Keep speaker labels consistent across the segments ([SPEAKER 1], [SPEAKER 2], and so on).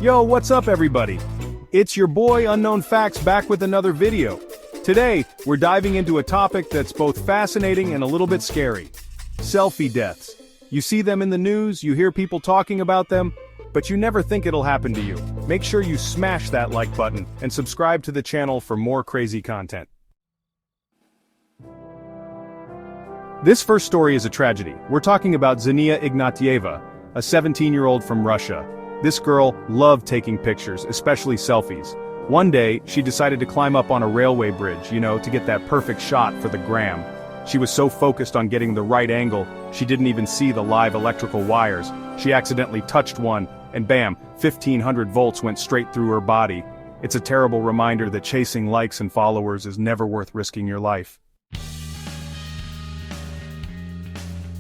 [SPEAKER 1] Yo, what's up everybody? It's your boy Unknown Facts back with another video. Today, we're diving into a topic that's both fascinating and a little bit scary. Selfie deaths. You see them in the news, you hear people talking about them, but you never think it'll happen to you. Make sure you smash that like button and subscribe to the channel for more crazy content. This first story is a tragedy. We're talking about Zhenya Ignatieva, a 17-year-old from Russia. This girl loved taking pictures, especially selfies. One day, she decided to climb up on a railway bridge, to get that perfect shot for the gram. She was so focused on getting the right angle, she didn't even see the live electrical wires. She accidentally touched one, and bam, 1500 volts went straight through her body. It's a terrible reminder that chasing likes and followers is never worth risking your life.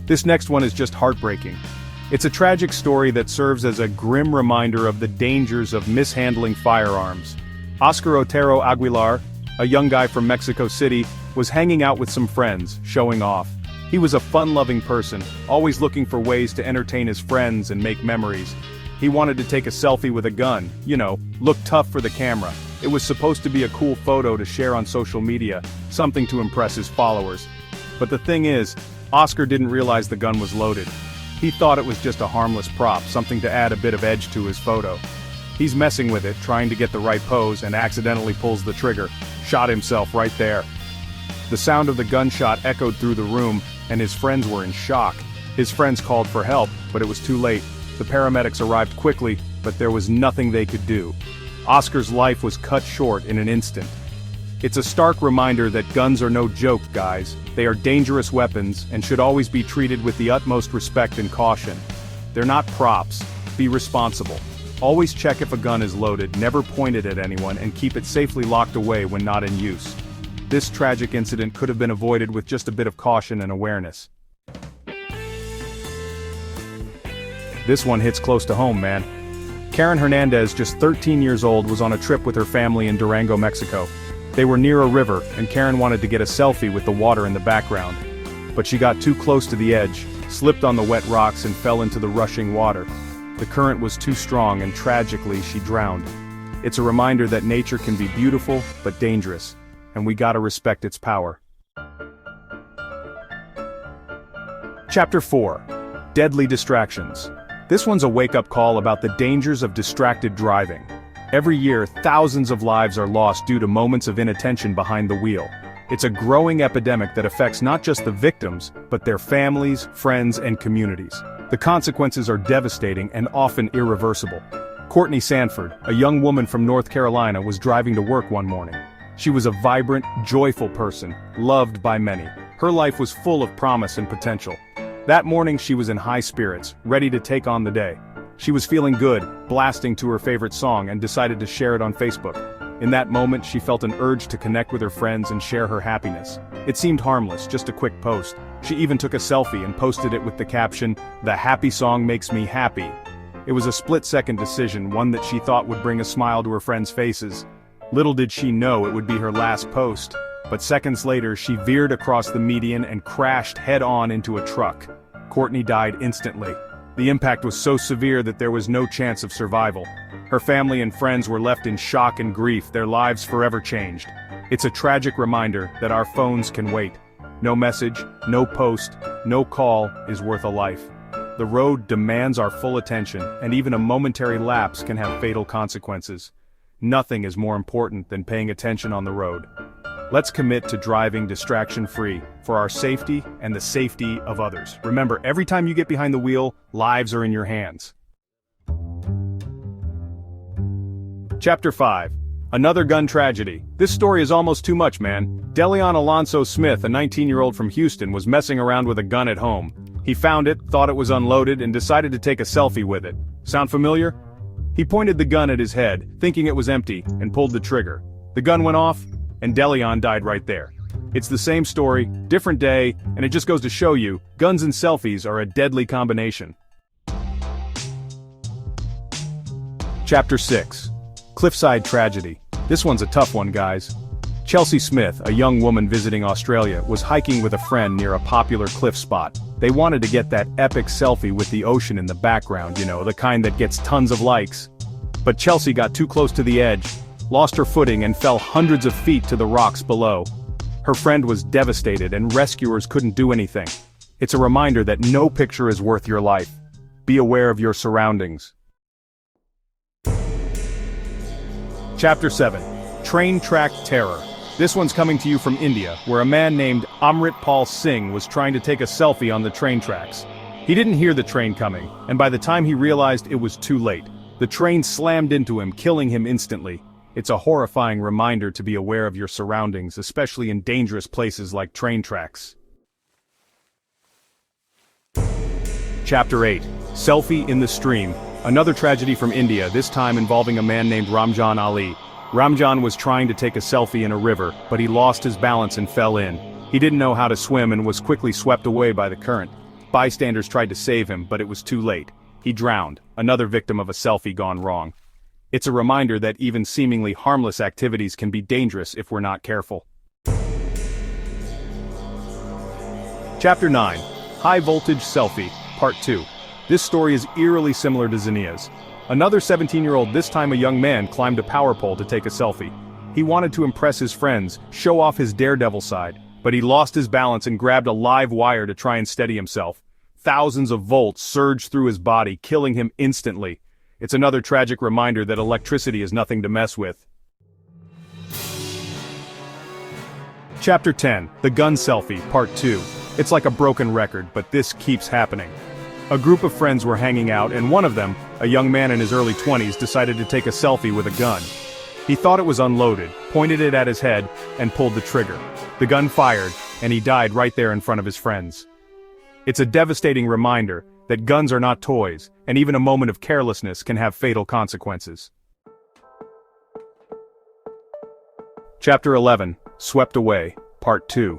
[SPEAKER 1] This next one is just heartbreaking. It's a tragic story that serves as a grim reminder of the dangers of mishandling firearms. Oscar Otero Aguilar, a young guy from Mexico City, was hanging out with some friends, showing off. He was a fun-loving person, always looking for ways to entertain his friends and make memories. He wanted to take a selfie with a gun, look tough for the camera. It was supposed to be a cool photo to share on social media, something to impress his followers. But the thing is, Oscar didn't realize the gun was loaded. He thought it was just a harmless prop, something to add a bit of edge to his photo. He's messing with it, trying to get the right pose, and accidentally pulls the trigger. Shot himself right there. The sound of the gunshot echoed through the room, and his friends were in shock. His friends called for help, but it was too late. The paramedics arrived quickly, but there was nothing they could do. Oscar's life was cut short in an instant. It's a stark reminder that guns are no joke, guys. They are dangerous weapons and should always be treated with the utmost respect and caution. They're not props. Be responsible. Always check if a gun is loaded, never point it at anyone, and keep it safely locked away when not in use. This tragic incident could have been avoided with just a bit of caution and awareness. This one hits close to home, man. Karen Hernandez, just 13 years old, was on a trip with her family in Durango, Mexico. They were near a river, and Karen wanted to get a selfie with the water in the background. But she got too close to the edge, slipped on the wet rocks and fell into the rushing water. The current was too strong and tragically she drowned. It's a reminder that nature can be beautiful, but dangerous, and we gotta respect its power. Chapter 4. Deadly Distractions. This one's a wake-up call about the dangers of distracted driving. Every year, thousands of lives are lost due to moments of inattention behind the wheel. It's a growing epidemic that affects not just the victims, but their families, friends, and communities. The consequences are devastating and often irreversible. Courtney Sanford, a young woman from North Carolina, was driving to work one morning. She was a vibrant, joyful person, loved by many. Her life was full of promise and potential. That morning she was in high spirits, ready to take on the day. She was feeling good, blasting to her favorite song, and decided to share it on Facebook. In that moment, she felt an urge to connect with her friends and share her happiness. It seemed harmless, just a quick post. She even took a selfie and posted it with the caption, "The happy song makes me happy." It was a split-second decision, one that she thought would bring a smile to her friends' faces. Little did she know it would be her last post. But seconds later, she veered across the median and crashed head-on into a truck. Courtney died instantly. The impact was so severe that there was no chance of survival. Her family and friends were left in shock and grief, their lives forever changed. It's a tragic reminder that our phones can wait. No message, no post, no call is worth a life. The road demands our full attention, and even a momentary lapse can have fatal consequences. Nothing is more important than paying attention on the road. Let's commit to driving distraction-free, for our safety and the safety of others. Remember, every time you get behind the wheel, lives are in your hands. Chapter 5. Another gun tragedy. This story is almost too much, man. Delion Alonso Smith, a 19-year-old from Houston, was messing around with a gun at home. He found it, thought it was unloaded, and decided to take a selfie with it. Sound familiar? He pointed the gun at his head, thinking it was empty, and pulled the trigger. The gun went off, and Delion died right there. It's the same story, different day, and it just goes to show you, guns and selfies are a deadly combination. Chapter 6. Cliffside Tragedy. This one's a tough one, guys. Chelsea Smith, a young woman visiting Australia, was hiking with a friend near a popular cliff spot. They wanted to get that epic selfie with the ocean in the background, the kind that gets tons of likes. But Chelsea got too close to the edge, lost her footing and fell hundreds of feet to the rocks below. Her friend was devastated and rescuers couldn't do anything. It's a reminder that no picture is worth your life. Be aware of your surroundings. Chapter 7. Train Track Terror. This one's coming to you from India, where a man named Amrit Pal Singh was trying to take a selfie on the train tracks. He didn't hear the train coming, and by the time he realized it was too late. The train slammed into him, killing him instantly. It's a horrifying reminder to be aware of your surroundings, especially in dangerous places like train tracks. Chapter 8. Selfie in the Stream. Another tragedy from India, this time involving a man named Ramjan Ali. Ramjan was trying to take a selfie in a river, but he lost his balance and fell in. He didn't know how to swim and was quickly swept away by the current. Bystanders tried to save him, but it was too late. He drowned, another victim of a selfie gone wrong. It's a reminder that even seemingly harmless activities can be dangerous if we're not careful. Chapter 9. High Voltage Selfie, Part 2. This story is eerily similar to Zania's. Another 17-year-old, this time a young man, climbed a power pole to take a selfie. He wanted to impress his friends, show off his daredevil side, but he lost his balance and grabbed a live wire to try and steady himself. Thousands of volts surged through his body, killing him instantly. It's another tragic reminder that electricity is nothing to mess with. Chapter 10. The Gun Selfie, Part 2. It's like a broken record, but this keeps happening. A group of friends were hanging out and one of them, a young man in his early 20s, decided to take a selfie with a gun. He thought it was unloaded, pointed it at his head, and pulled the trigger. The gun fired, and he died right there in front of his friends. It's a devastating reminder that guns are not toys, and even a moment of carelessness can have fatal consequences. Chapter 11. Swept Away, Part 2.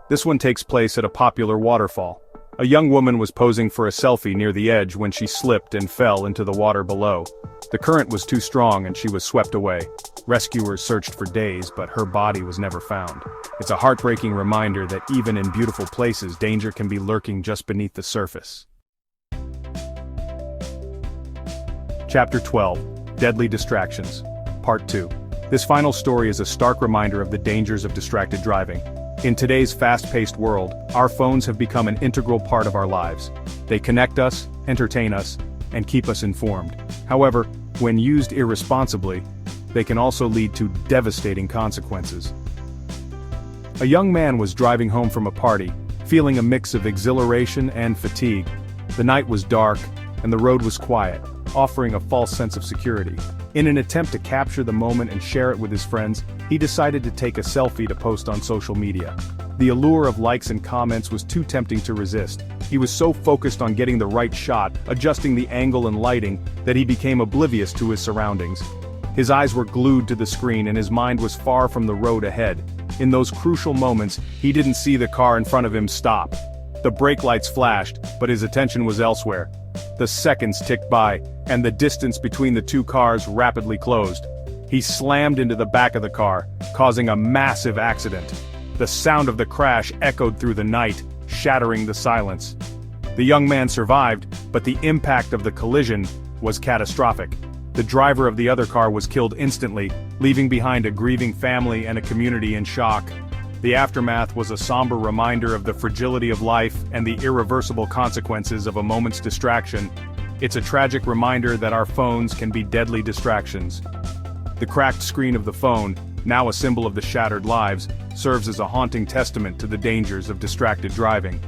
[SPEAKER 1] This one takes place at a popular waterfall. A young woman was posing for a selfie near the edge when she slipped and fell into the water below. The current was too strong and she was swept away. Rescuers searched for days, but her body was never found. It's a heartbreaking reminder that even in beautiful places, danger can be lurking just beneath the surface. Chapter 12. Deadly Distractions, Part 2. This final story is a stark reminder of the dangers of distracted driving. In today's fast-paced world, our phones have become an integral part of our lives. They connect us, entertain us, and keep us informed. However, when used irresponsibly, they can also lead to devastating consequences. A young man was driving home from a party, feeling a mix of exhilaration and fatigue. The night was dark, and the road was quiet, offering a false sense of security. In an attempt to capture the moment and share it with his friends, he decided to take a selfie to post on social media. The allure of likes and comments was too tempting to resist. He was so focused on getting the right shot, adjusting the angle and lighting, that he became oblivious to his surroundings. His eyes were glued to the screen and his mind was far from the road ahead. In those crucial moments, he didn't see the car in front of him stop. The brake lights flashed, but his attention was elsewhere. The seconds ticked by, and the distance between the two cars rapidly closed. He slammed into the back of the car, causing a massive accident. The sound of the crash echoed through the night, shattering the silence. The young man survived, but the impact of the collision was catastrophic. The driver of the other car was killed instantly, leaving behind a grieving family and a community in shock. The aftermath was a somber reminder of the fragility of life and the irreversible consequences of a moment's distraction. It's a tragic reminder that our phones can be deadly distractions. The cracked screen of the phone, now a symbol of the shattered lives, serves as a haunting testament to the dangers of distracted driving.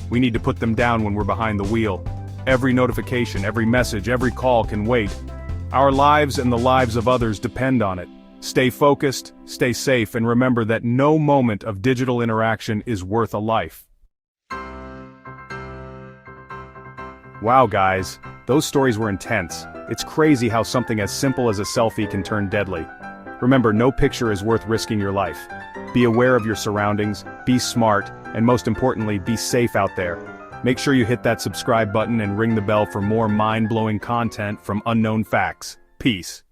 [SPEAKER 1] We need to put them down when we're behind the wheel. Every notification, every message, every call can wait. Our lives and the lives of others depend on it. Stay focused, stay safe, and remember that no moment of digital interaction is worth a life. Wow guys, those stories were intense. It's crazy how something as simple as a selfie can turn deadly. Remember, no picture is worth risking your life. Be aware of your surroundings, be smart, and most importantly, be safe out there. Make sure you hit that subscribe button and ring the bell for more mind-blowing content from Unknown Facts. Peace.